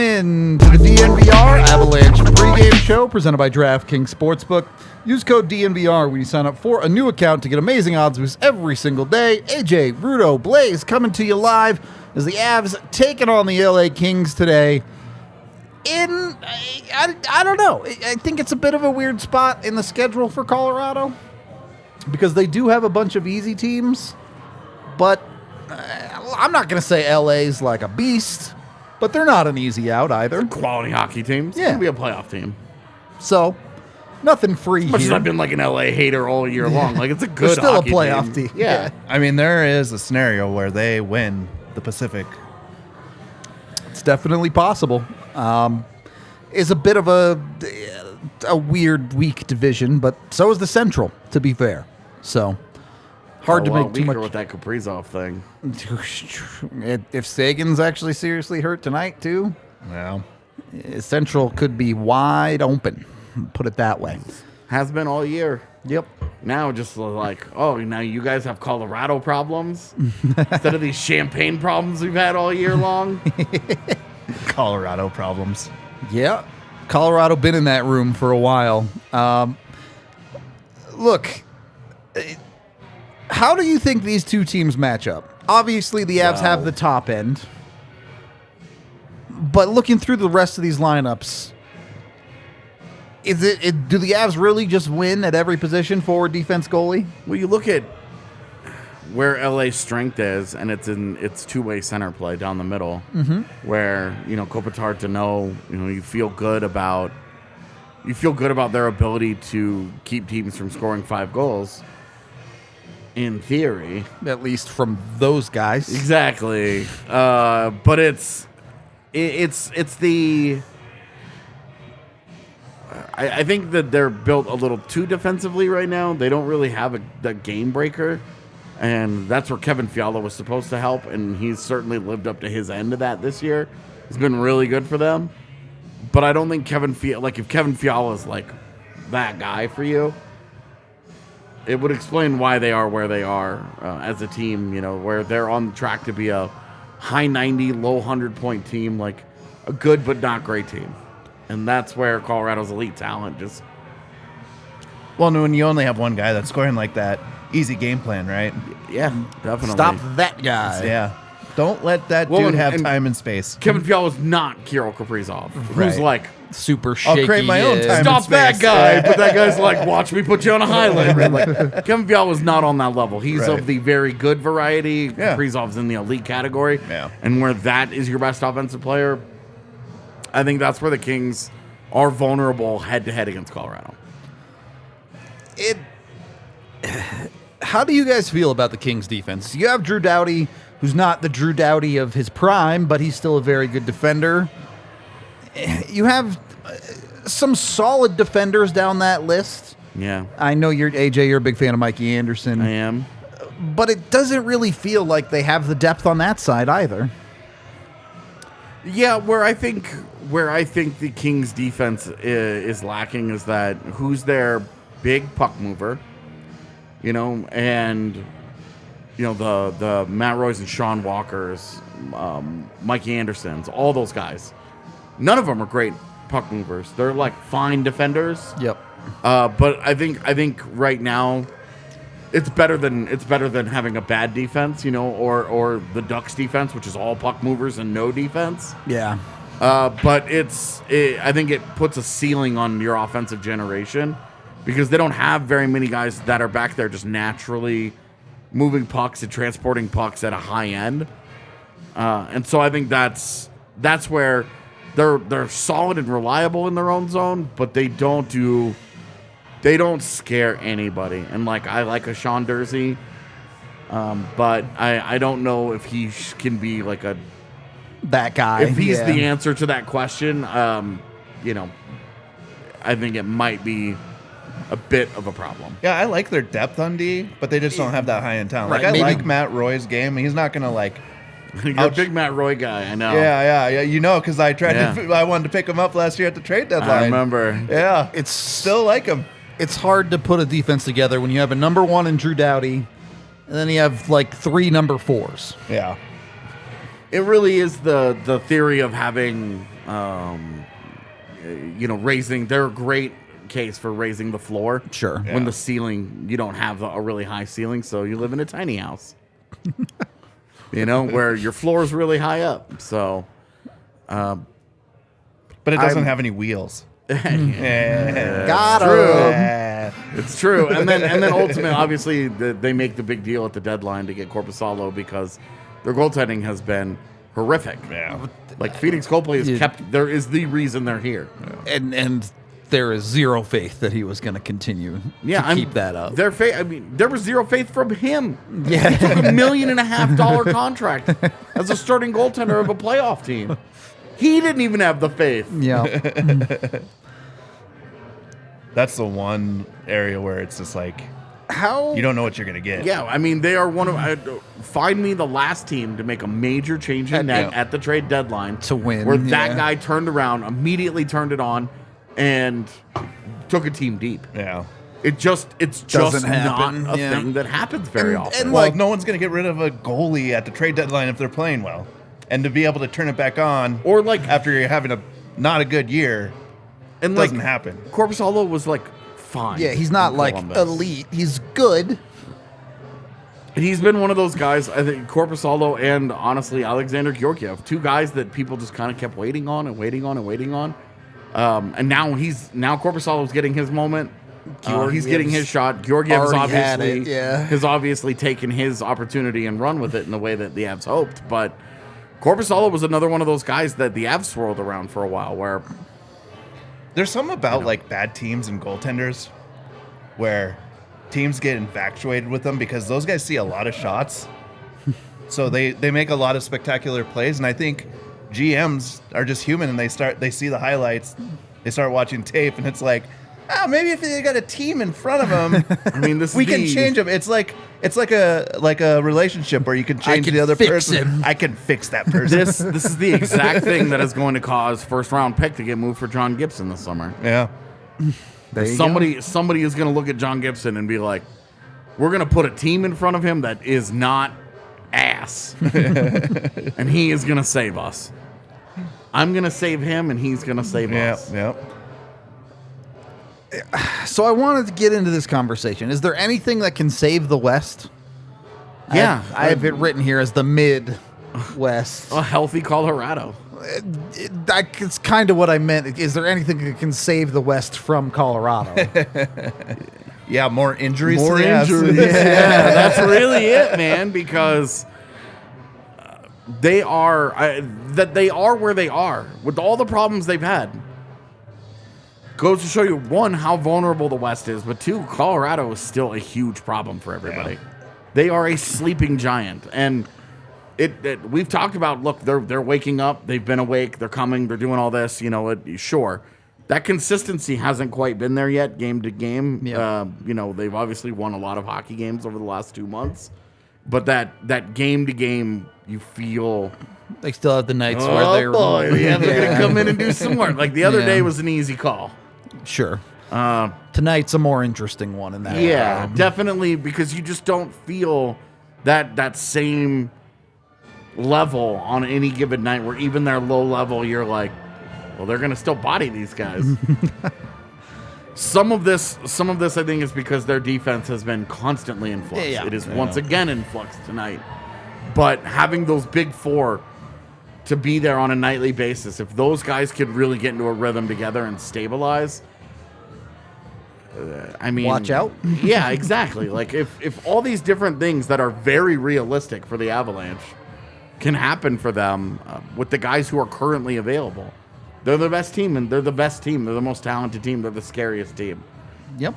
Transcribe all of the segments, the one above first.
in to the DNVR Avalanche pregame show presented by DraftKings Sportsbook. Use code DNVR when you sign up for a new account to get amazing odds boosts every single day. AJ, Rudo, Blaze coming to you live as the Avs taking on the LA Kings today. I don't know. I think it's a bit of a weird spot in the schedule for Colorado because they do have a bunch of easy teams, but I'm not going to say LA's like a beast, but they're not an easy out either. Quality hockey team. It's going to be a playoff team. So, nothing free as much here. as I've been like an LA hater all year long. Like, it's a good still a hockey playoff team. Yeah. I mean, there is a scenario where they win the Pacific. It's definitely possible. Is a bit of a weird, weak division, but so is the Central, to be fair. So, hard to make too much. With that Kaprizov thing. If Sagan's actually seriously hurt tonight, too, Yeah. Central could be wide open. Put it that way. Has been all year. Yep. Now just like, oh, now you guys have Colorado problems instead of these champagne problems we've had all year long. Colorado problems. Yeah. Colorado been in that room for a while. Look, how do you think these two teams match up? Obviously, the Avs have the top end. But looking through the rest of these lineups, do the Avs really just win at every position, forward, defense, goalie? Well, you look at where LA's strength is, and it's in its two-way center play down the middle, where Kopitar to know, you feel good about their ability to keep teams from scoring 5 goals. In theory, At least from those guys. exactly. But it's the. I think that they're built a little too defensively right now. They don't really have the game breaker. And that's where Kevin Fiala was supposed to help, and he's certainly lived up to his end of that this year. He's been really good for them. But I don't think if Kevin Fiala is like that guy for you, it would explain why they are where they are as a team, where they're on track to be a high 90, low 100-point team, like a good but not great team. And that's where Colorado's elite talent just... Well, when you only have one guy that's scoring like that, easy game plan, right? Yeah, definitely. Stop that guy. Yeah. Don't let that dude have time and space. Kevin Fiala's not Kirill Kaprizov, who's Right. like, Super shaky. I'll create my own time. stop that space. guy. But that guy's like, watch me put you on a highlight. Like, Kevin Fiala's not on that level. He's Right. of the very good variety. Yeah. Kaprizov's in the elite category. Yeah. And where that is your best offensive player, I think that's where the Kings are vulnerable head-to-head against Colorado. How do you guys feel about the Kings' defense? You have Drew Doughty, who's not the Drew Doughty of his prime, but he's still a very good defender. You have some solid defenders down that list. Yeah, I know AJ, you're a big fan of Mikey Anderson. I am. But it doesn't really feel like they have the depth on that side either. Yeah, where I think the Kings' defense is lacking is that who's their big puck mover, and the Matt Roys and Sean Walkers, Mikey Andersons, all those guys. None of them are great puck movers. They're like fine defenders. Yep. But I think right now it's better than having a bad defense, or the Ducks defense, which is all puck movers and no defense. Yeah. But I think it puts a ceiling on your offensive generation because they don't have very many guys that are back there just naturally moving pucks and transporting pucks at a high end. And so I think that's where they're solid and reliable in their own zone, but they don't scare anybody. And I like a Sean Dursey, but I don't know if he can be like That guy. if he's the answer to that question. I think it might be a bit of a problem. Yeah, I like their depth on D, but they just don't have that high-end talent. Right, I maybe- like Matt Roy's game. He's not going to You're a big Matt Roy guy, I know. Yeah. Because I I wanted to pick him up last year at the trade deadline. I remember. Yeah, It's still like him. It's hard to put a defense together when you have a number 1 in Drew Doughty, and then you have 3 number 4s. Yeah. It really is the theory of having raising. They're a great case for raising the floor. Sure. When the ceiling, you don't have a really high ceiling, so you live in a tiny house. Where your floor is really high up. So, but it doesn't have any wheels. Got true. him. It's true. And then ultimately, obviously, they make the big deal at the deadline to get Korpisalo because their goaltending has been horrific. Yeah. Like Phoenix Copley is there is the reason they're here. And there is zero faith that he was going to continue to keep that up. There was zero faith from him. Yeah. He took $1.5 million contract as a starting goaltender of a playoff team. He didn't even have the faith. Yeah. That's the one area where it's just like you don't know what you're going to get. Yeah, I mean, they are one of find me the last team to make a major change in net at the trade deadline to win. Where that guy turned around, immediately turned it on, and took a team deep. Yeah. It's just happen. not a thing that happens very often. And well, no one's going to get rid of a goalie at the trade deadline if they're playing well. And to be able to turn it back on, or after you're having not a good year, and doesn't happen. Korpisalo was fine. Yeah, he's not elite. He's good. And he's been one of those guys. I think Korpisalo and honestly Alexander Georgiev, two guys that people just kind of kept waiting on. And now Korpisalo's getting his moment. He's getting his shot. Georgiev's has obviously taken his opportunity and run with it in the way that the Avs hoped, but. Korpisalo was another one of those guys that the Avs swirled around for a while where... There's something about bad teams and goaltenders where teams get infatuated with them because those guys see a lot of shots. So they make a lot of spectacular plays, and I think GMs are just human and they see the highlights, they start watching tape, and it's like, maybe if they got a team in front of them, I mean, we can change them. It's like a relationship where you can change the other person. I can fix that person. This is the exact thing that is going to cause first round pick to get moved for John Gibson this summer. Yeah. Somebody is going to look at John Gibson and be like, we're going to put a team in front of him that is not ass. And he is going to save us. I'm going to save him and he's going to save us. Yeah. So I wanted to get into this conversation. Is there anything that can save the West? Yeah. I have it written here as the Midwest. A healthy Colorado. That's kind of what I meant. Is there anything that can save the West from Colorado? Yeah, more injuries. More injuries. Yeah, that's really it, man, because they are where they are with all the problems they've had. Goes to show you, one, how vulnerable the West is, but two, Colorado is still a huge problem for everybody. Yeah. They are a sleeping giant, and we've talked about, look, they're waking up, they've been awake, they're coming, they're doing all this, sure. That consistency hasn't quite been there yet, game to game. Yeah. They've obviously won a lot of hockey games over the last 2 months, but that game to game, you feel... They still have the nights where they're... they're going to come in and do some work. Like the other day was an easy call. Sure. Tonight's a more interesting one in that. Yeah, definitely, because you just don't feel that same level on any given night where even their low level, you're like, well, they're going to still body these guys. Some of this, I think, is because their defense has been constantly in flux. Yeah. It is once again in flux tonight. But having those big four to be there on a nightly basis, if those guys could really get into a rhythm together and stabilize, watch out. Yeah, exactly. Like if all these different things that are very realistic for the Avalanche can happen for them with the guys who are currently available, they're the best team, and they're the best team. They're the most talented team. They're the scariest team. Yep.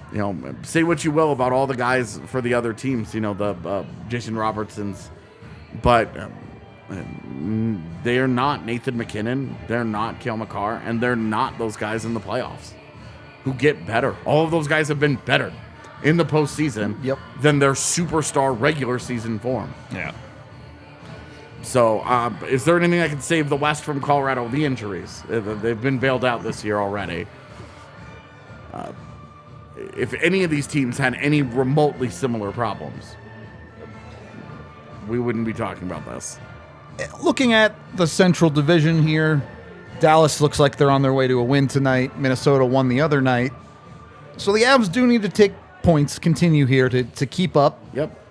Say what you will about all the guys for the other teams, the Jason Robertsons, but they are not Nathan McKinnon. They're not Cale Makar, and they're not those guys in the playoffs who get better. All of those guys have been better in the postseason than their superstar regular season form. Yeah. So, is there anything that can save the West from Colorado? The injuries. They've been bailed out this year already. If any of these teams had any remotely similar problems, we wouldn't be talking about this. Looking at the Central Division here, Dallas looks like they're on their way to a win tonight. Minnesota won the other night. So the Avs do need to take points, continue here to keep up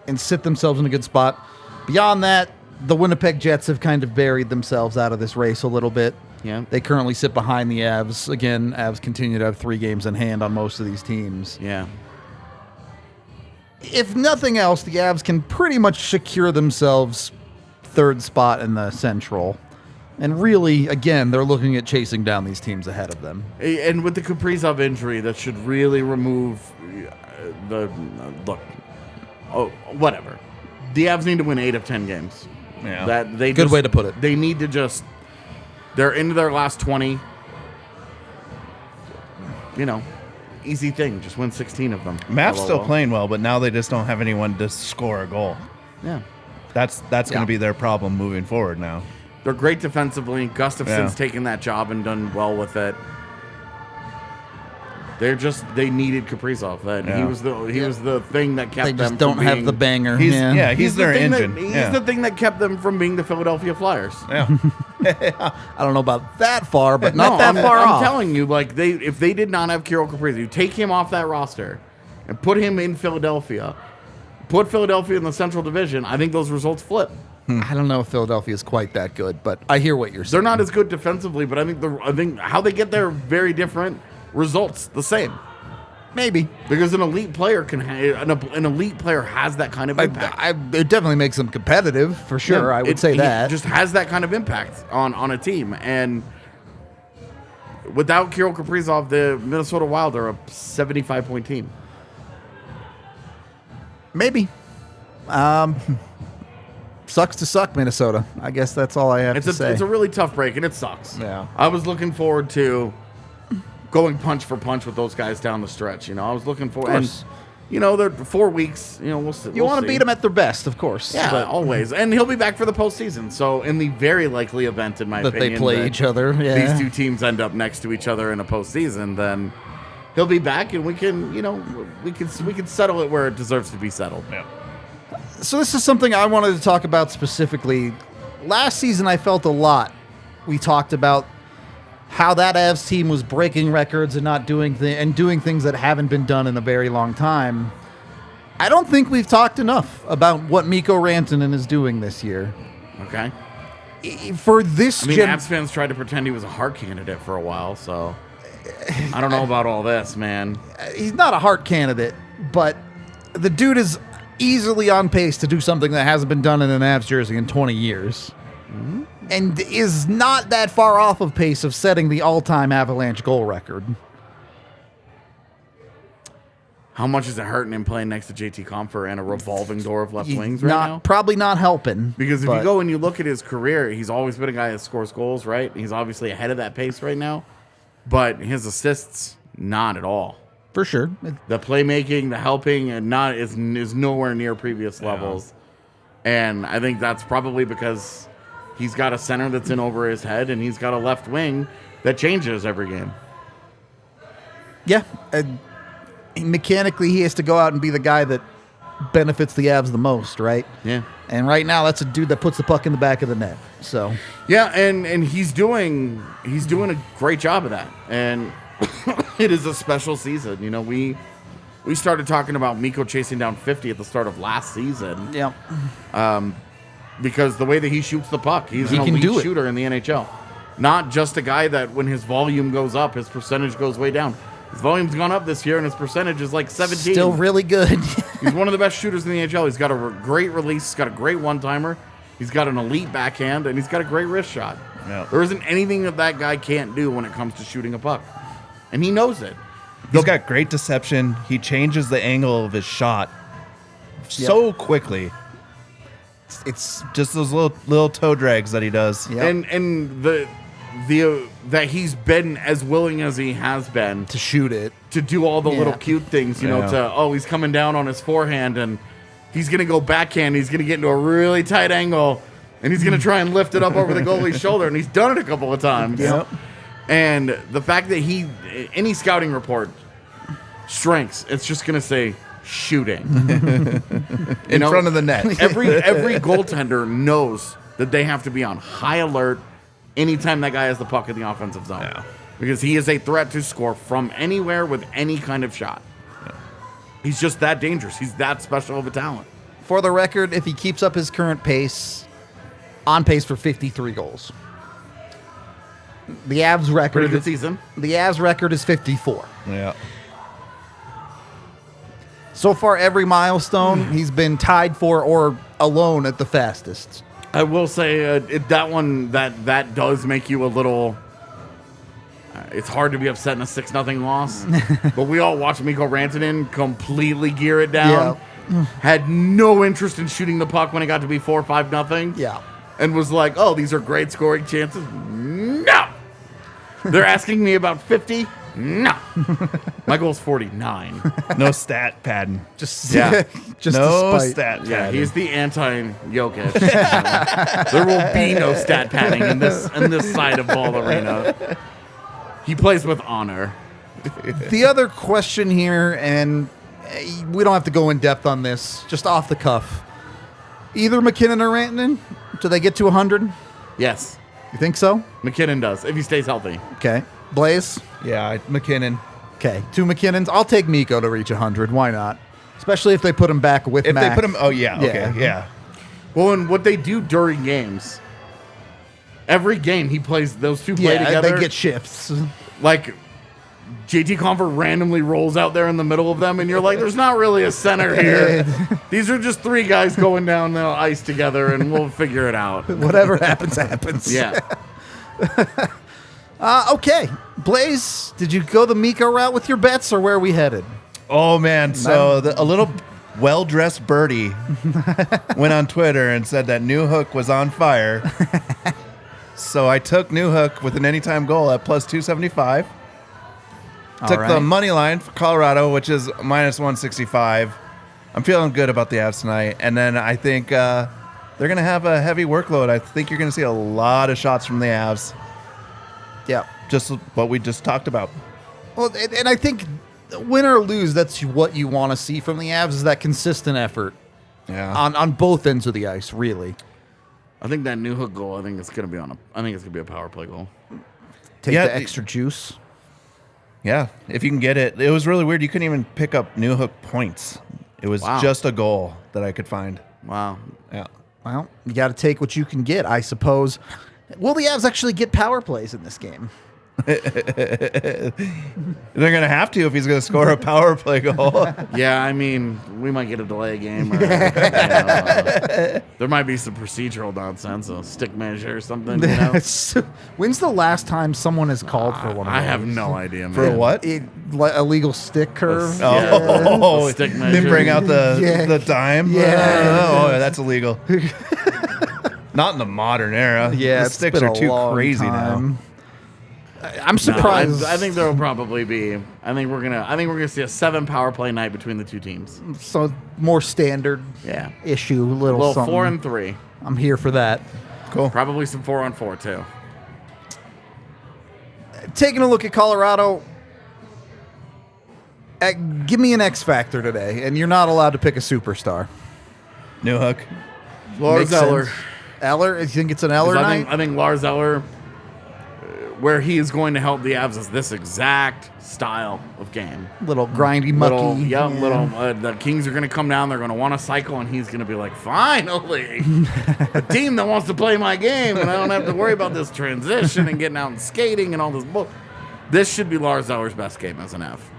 and sit themselves in a good spot. Beyond that, the Winnipeg Jets have kind of buried themselves out of this race a little bit. Yeah. They currently sit behind the Avs. Again, Avs continue to have 3 games in hand on most of these teams. Yeah. If nothing else, the Avs can pretty much secure themselves 3rd spot in the Central. And really, again, they're looking at chasing down these teams ahead of them. And with the Kaprizov injury, that should really remove the look. Oh, whatever. The Avs need to win 8 of 10 games. Yeah. That they Good way to put it. They need to just. They're into their last 20. Easy thing. Just win 16 of them. Mav's still playing well, but now they just don't have anyone to score a goal. Yeah. That's going to be their problem moving forward now. They're great defensively. Gustafson's taken that job and done well with it. They needed Kaprizov. He was the thing that kept them. They just don't have the banger. He's their engine. He's the thing that kept them from being the Philadelphia Flyers. Yeah. I don't know about that far, but not I'm off. telling you, if they did not have Kirill Kaprizov, you take him off that roster and put him in Philadelphia, put Philadelphia in the Central Division, I think those results flip. I don't know if Philadelphia is quite that good, but I hear what you're saying. They're not as good defensively, but I think how they get there very different. Results the same. Maybe. Because an elite player an elite player has that kind of impact. It definitely makes them competitive, for sure. I would say that. It just has that kind of impact on a team. And without Kirill Kaprizov, the Minnesota Wild are a 75-point team. Maybe. Sucks to suck, Minnesota. I guess that's all I have to say. It's a really tough break, and it sucks. Yeah. I was looking forward to going punch for punch with those guys down the stretch. I was looking for, and they're 4 weeks. We'll see. You want to beat them at their best, of course. Yeah, but always. And he'll be back for the postseason. So, in the very likely event, in my that opinion, they play each other, these two teams end up next to each other in a postseason, then he'll be back, and we can settle it where it deserves to be settled. Yeah. So this is something I wanted to talk about specifically. Last season, I felt a lot. We talked about how that Avs team was breaking records and doing things that haven't been done in a very long time. I don't think we've talked enough about what Mikko Rantanen is doing this year. Okay. For this, Avs fans tried to pretend he was a Hart candidate for a while, so I don't know about all this, man. He's not a Hart candidate, but the dude is easily on pace to do something that hasn't been done in an Avs jersey in 20 years. Mm-hmm. And is not that far off of pace of setting the all-time Avalanche goal record. How much is it hurting him playing next to JT Compher and a revolving door of left wings right now? Probably not helping. Because if you go and you look at his career, he's always been a guy that scores goals, right? He's obviously ahead of that pace right now. But his assists, not at all. For sure. The playmaking, the helping, and is nowhere near previous levels. And I think that's probably because he's got a center that's in over his head, and he's got a left wing that changes every game. Yeah. Mechanically, he has to go out and be the guy that benefits the Avs the most, right? Yeah. And right now, that's a dude that puts the puck in the back of the net. So. Yeah, and he's doing a great job of that. And it is a special season. We started talking about Mikko chasing down 50 at the start of last season. Yeah. Because the way that he shoots the puck, he's an elite shooter in the NHL. Not just a guy that when his volume goes up, his percentage goes way down. His volume's gone up this year, and his percentage is like 17. Still really good. He's one of the best shooters in the NHL. He's got a great release. He's got a great one-timer. He's got an elite backhand, and he's got a great wrist shot. Yeah. There isn't anything that guy can't do when it comes to shooting a puck. And he knows it. He's got great deception. He changes the angle of his shot so quickly. It's just those little toe drags that he does. Yep. And that he's been as willing as he has been to shoot it, to do all the little cute things, he's coming down on his forehand and he's going to go backhand. He's going to get into a really tight angle and he's going to try and lift it up over the goalie's shoulder. And he's done it a couple of times. Yep. And the fact that any scouting report, strengths, it's just going to say shooting in front of the net. Every goaltender knows that they have to be on high alert anytime that guy has the puck in the offensive zone. Yeah. Because he is a threat to score from anywhere with any kind of shot. Yeah. He's just that dangerous. He's that special of a talent. For the record, if he keeps up his current pace, on pace for 53 goals. The Avs record. Pretty good season. The Avs record is 54. Yeah. So far, every milestone he's been tied for or alone at the fastest. I will say that one that does make you a little. It's hard to be upset in a 6-0 loss, but we all watched Mikko Rantanen completely gear it down. Yeah. Had no interest in shooting the puck when it got to be 4-5-0. Yeah. And was like, "Oh, these are great scoring chances." No, they're asking me about 50. No, my goal's 49. No stat padding. Just Yeah. just No to spite. stat Yeah, padding. he's the anti-Jokic. There will be no stat padding in this side of Ball Arena. He plays with honor. The other question here, and we don't have to go in depth on this, just off the cuff. Either McKinnon or Rantanen, do they get to 100? Yes, You think so? McKinnon does if he stays healthy. Okay. Blaze? Yeah, McKinnon. Okay. 2 McKinnons. I'll take Mikko to reach 100. Why not? Especially if they put him back with If Mac. they put him, oh yeah, okay, yeah. Well, and what they do during games, every game he plays, those two play Yeah, together. they get shifts. Like JT Convert randomly rolls out there in the middle of them, and you're like, "There's not really a center here. These are just 3 guys going down the ice together, and we'll figure it out." Whatever happens, happens. Yeah. Okay. Blaze, did you go the Mikko route with your bets, or where are we headed? Oh man, so a little well-dressed birdie went on Twitter and said that New Hook was on fire. So I took New Hook with an anytime goal at plus 275. Took the money line for Colorado, which is minus 165. I'm feeling good about the Avs tonight. And then I think they're going to have a heavy workload. I think you're going to see a lot of shots from the Avs. Yeah. Just what we just talked about. Well, and I think win or lose, that's what you want to see from the Avs is that consistent effort Yeah. on both ends of the ice, really. I think that New Hook goal, I think it's gonna be a power play goal. Take Yeah, the extra juice. Yeah, if you can get it. It was really weird. You couldn't even pick up New Hook points. It was Wow. just a goal that I could find. Wow. Yeah. Well, you got to take what you can get, I suppose. Will the Avs actually get power plays in this game? They're going to have to if he's going to score a power play goal. Yeah, I mean, we might get a delay game. Or, there might be some procedural nonsense, a stick measure or something. You know? When's the last time someone has called for one of I those? have no idea, man. For what? Illegal stick curve. Yeah. Oh, The stick then measure. bring out the Yeah. the dime. Yeah. Oh, that's illegal. Not in the modern era. Yeah, the it's sticks been are a too long crazy time. I'm No, surprised. I think there will probably be. I think we're gonna see a 7 power play night between the two teams. so more standard Yeah, issue, little well, something. 4 and 3. I'm here for that. now. Cool. Probably some 4-on-4 too. Taking a look at Colorado, give me an X factor today, and you're not allowed to pick a superstar. New Hook. Lars Makes Eller. sense. Eller? You think it's an Eller night? I think Lars Eller, where he is going to help the Avs is this exact style of game. Little grindy, mucky. The Kings are going to come down. They're going to want to cycle, and he's going to be like, finally, a team that wants to play my game, and I don't have to worry about this transition and getting out and skating and all this bull. This should be Lars Eller's best game as an F.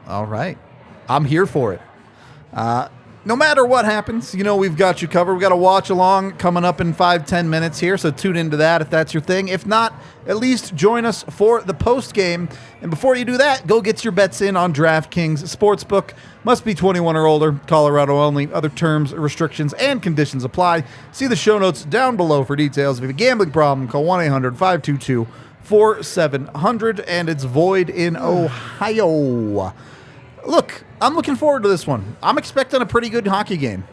All right. I'm here for it. No matter what happens, we've got you covered. We've got a watch along coming up in 5-10 minutes here, so tune into that if that's your thing. If not, at least join us for the post game. And before you do that, go get your bets in on DraftKings Sportsbook. Must be 21 or older, Colorado only. Other terms, restrictions, and conditions apply. See the show notes down below for details. If you have a gambling problem, call 1-800-522-4700, and it's void in Ohio. Look, I'm looking forward to this one. I'm expecting a pretty good hockey game.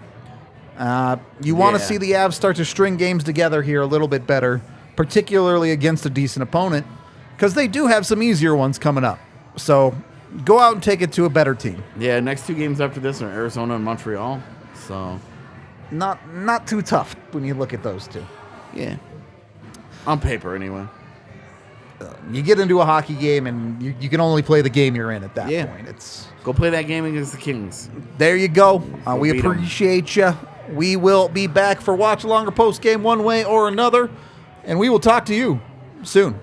You want to Yeah. see the Avs start to string games together here a little bit better, particularly against a decent opponent, because they do have some easier ones coming up. So go out and take it to a better team. Yeah, next 2 games after this are Arizona and Montreal. So, Not too tough when you look at those two. yeah. On paper, anyway. You get into a hockey game, and you can only play the game you're in at that Yeah. point. It's Go play that game against the Kings. there. You go. We beat 'em. appreciate you. We will be back for Watch Longer post game one way or another, and we will talk to you soon.